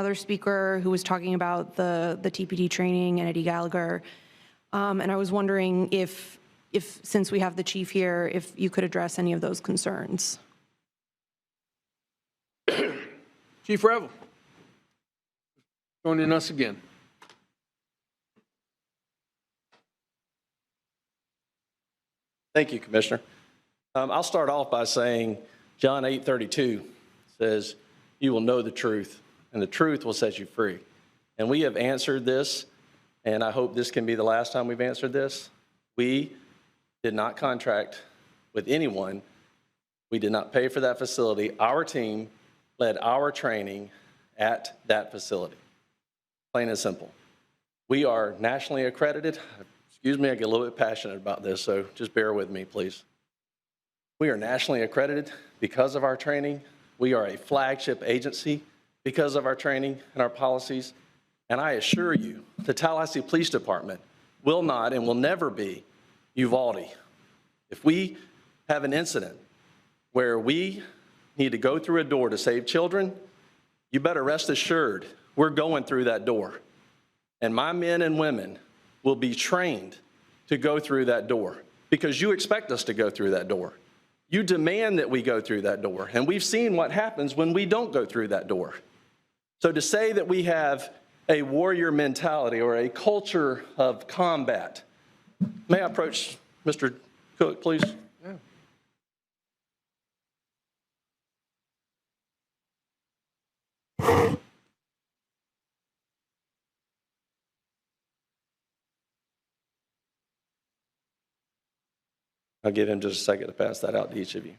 Other speaker who was talking about the TPD training and Eddie Gallagher. And I was wondering if since we have the chief here, if you could address any of those concerns. Chief Revell, joining us again. Thank you, Commissioner. I'll start off by saying John 8:32 says, "You will know the truth, and the truth will set you free." And we have answered this, and I hope this can be the last time we've answered this. We did not contract with anyone. We did not pay for that facility. Our team led our training at that facility. Plain and simple. We are nationally accredited. Excuse me, I get a little bit passionate about this, so just bear with me, please. We are nationally accredited because of our training. We are a flagship agency because of our training and our policies. And I assure you, the Tallahassee Police Department will not and will never be Uvalde. If we have an incident where we need to go through a door to save children, you better rest assured we're going through that door. And my men and women will be trained to go through that door because you expect us to go through that door. You demand that we go through that door, and we've seen what happens when we don't go through that door. So to say that we have a warrior mentality or a culture of combat, may I approach Mr. Cook, please? Yeah. I'll give him just a second to pass that out to each of you.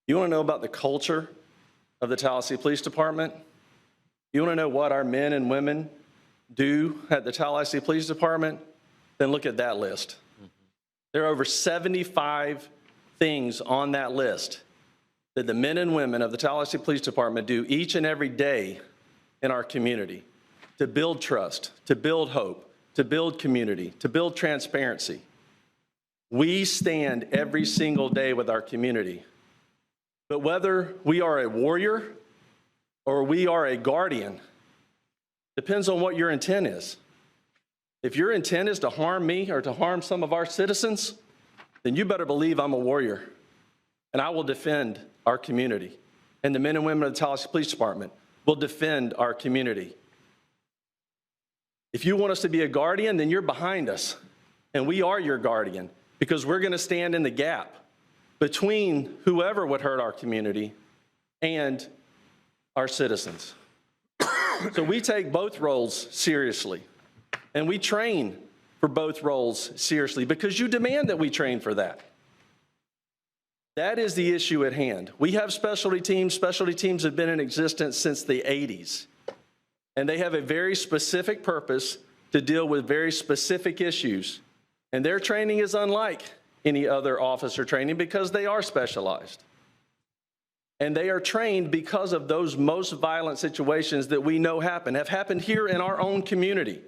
You want to know about the culture of the Tallahassee Police Department? You want to know what our men and women do at the Tallahassee Police Department? Then look at that list. There are over 75 things on that list that the men and women of the Tallahassee Police Department do each and every day in our community to build trust, to build hope, to build community, to build transparency. We stand every single day with our community. But whether we are a warrior or we are a guardian depends on what your intent is. If your intent is to harm me or to harm some of our citizens, then you better believe I'm a warrior, and I will defend our community. And the men and women of the Tallahassee Police Department will defend our community. If you want us to be a guardian, then you're behind us, and we are your guardian because we're going to stand in the gap between whoever would hurt our community and our citizens. So we take both roles seriously. And we train for both roles seriously because you demand that we train for that. That is the issue at hand. We have specialty teams. Specialty teams have been in existence since the 80s. And they have a very specific purpose to deal with very specific issues. And their training is unlike any other officer training because they are specialized. And they are trained because of those most violent situations that we know have happened here in our own community.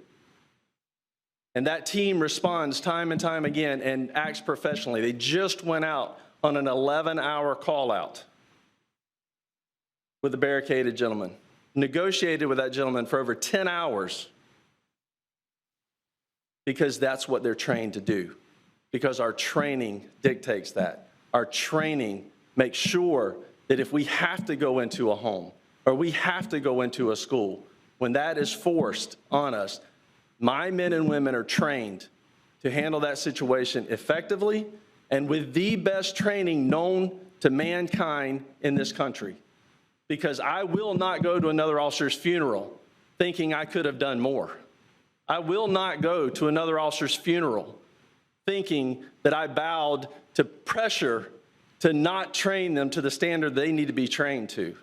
And that team responds time and time again and acts professionally. They just went out on an 11-hour call out with a barricaded gentleman, negotiated with that gentleman for over 10 hours because that's what they're trained to do, because our training dictates that. Our training makes sure that if we have to go into a home or we have to go into a school, when that is forced on us, my men and women are trained to handle that situation effectively and with the best training known to mankind in this country. Because I will not go to another officer's funeral thinking I could have done more. I will not go to another officer's funeral thinking that I bowed to pressure to not train them to the standard they need to be trained to.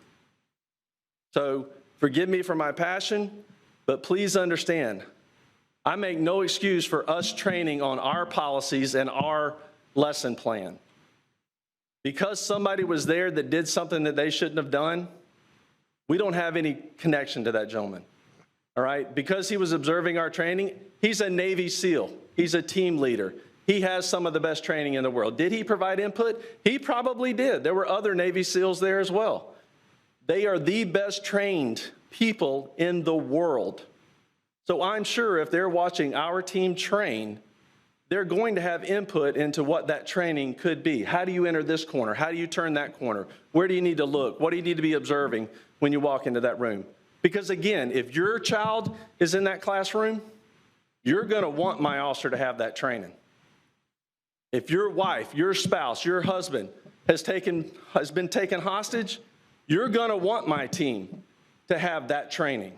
So forgive me for my passion, but please understand, I make no excuse for us training on our policies and our lesson plan. Because somebody was there that did something that they shouldn't have done, we don't have any connection to that gentleman. all right? Because he was observing our training, he's a Navy SEAL. He's a team leader. He has some of the best training in the world. Did he provide input? He probably did. There were other Navy SEALs there as well. They are the best trained people in the world. So I'm sure if they're watching our team train, they're going to have input into what that training could be. How do you enter this corner? How do you turn that corner? Where do you need to look? What do you need to be observing when you walk into that room? Because again, if your child is in that classroom, you're going to want my officer to have that training. If your wife, your spouse, your husband has been taken hostage, you're going to want my team to have that training.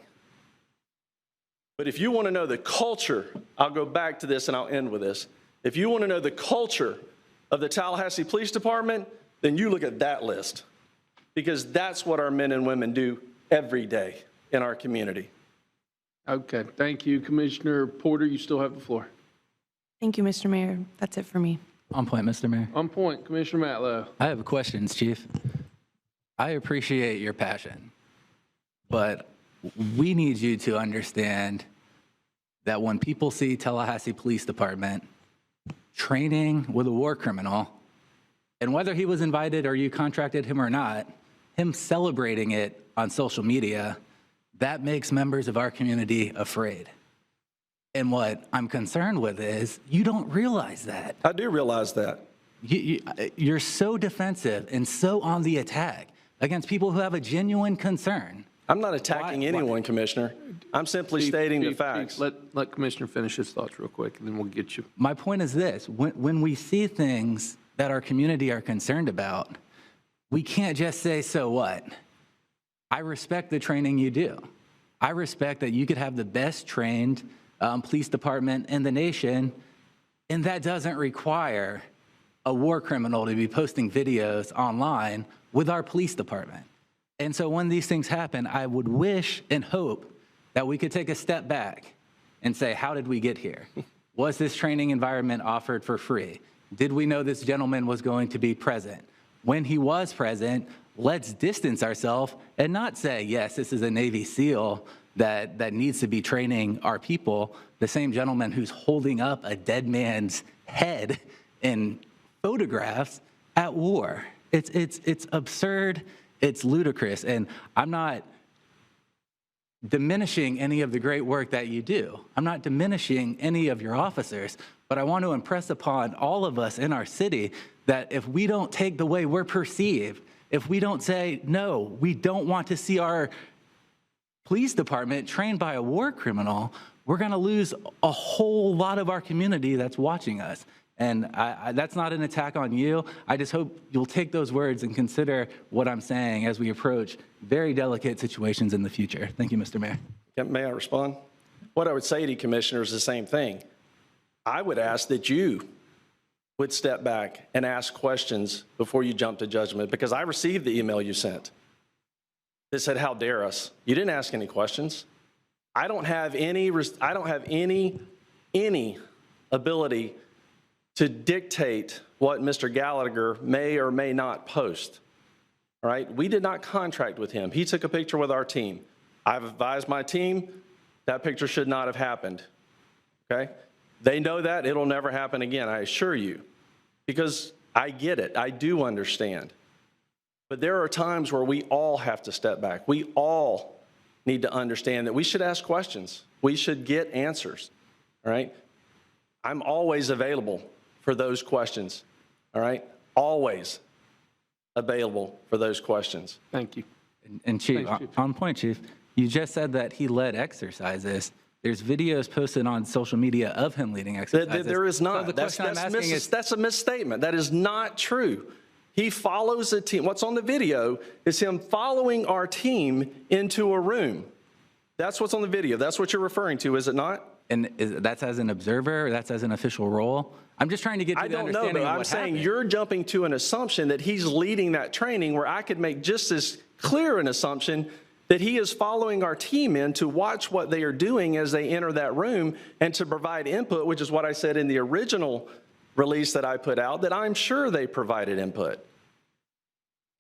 But if you want to know the culture, I'll go back to this and I'll end with this. If you want to know the culture of the Tallahassee Police Department, then you look at that list, because that's what our men and women do every day in our community. Okay, thank you. Commissioner Porter, you still have the floor. Thank you, Mr. Mayor. That's it for me. On point, Mr. Mayor. On point, Commissioner Matlow. I have questions, Chief. I appreciate your passion, but we need you to understand that when people see Tallahassee Police Department training with a war criminal, and whether he was invited or you contracted him or not, him celebrating it on social media, that makes members of our community afraid. And what I'm concerned with is you don't realize that. I do realize that. You're so defensive and so on the attack against people who have a genuine concern. I'm not attacking anyone, Commissioner. I'm simply stating the facts. Let Commissioner finish his thoughts real quick, and then we'll get you. My point is this: when we see things that our community are concerned about, we can't just say, so what? I respect the training you do. I respect that you could have the best trained police department in the nation, and that doesn't require a war criminal to be posting videos online with our police department. And so when these things happen, I would wish and hope that we could take a step back and say, how did we get here? Was this training environment offered for free? Did we know this gentleman was going to be present? When he was present, let's distance ourselves and not say, yes, this is a Navy SEAL that needs to be training our people, the same gentleman who's holding up a dead man's head in photographs at war. It's absurd. It's ludicrous, and I'm not diminishing any of the great work that you do. I'm not diminishing any of your officers, but I want to impress upon all of us in our city that if we don't take the way we're perceived, if we don't say, no, we don't want to see our police department trained by a war criminal, we're going to lose a whole lot of our community that's watching us. And that's not an attack on you. I just hope you'll take those words and consider what I'm saying as we approach very delicate situations in the future. Thank you, Mr. Mayor. May I respond? What I would say to you, Commissioner, is the same thing. I would ask that you would step back and ask questions before you jump to judgment, because I received the email you sent that said, how dare us? You didn't ask any questions. I don't have any ability to dictate what Mr. Gallagher may or may not post, all right? We did not contract with him. He took a picture with our team. I've advised my team that picture should not have happened, okay? They know that. It'll never happen again, I assure you, because I get it. I do understand. But there are times where we all have to step back. We all need to understand that we should ask questions. We should get answers, all right? I'm always available for those questions, all right? Always available for those questions. Thank you. And Chief, Thanks, Chief. on point, Chief, you just said that he led exercises. There's videos posted on social media of him leading exercises. There is not. So the question I'm asking is, that's a misstatement. That is not true. He follows a team. What's on the video is him following our team into a room. That's what's on the video. That's what you're referring to, is it not? and that's as an observer, or that's as an official role? I'm just trying to get to the understanding of what happened. I'm saying you're jumping to an assumption that he's leading that training, where I could make just as clear an assumption that he is following our team in to watch what they are doing as they enter that room and to provide input, which is what I said in the original release that I put out, that I'm sure they provided input.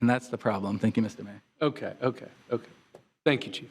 And that's the problem. Thank you, Mr. Mayor. Okay. Thank you, Chief.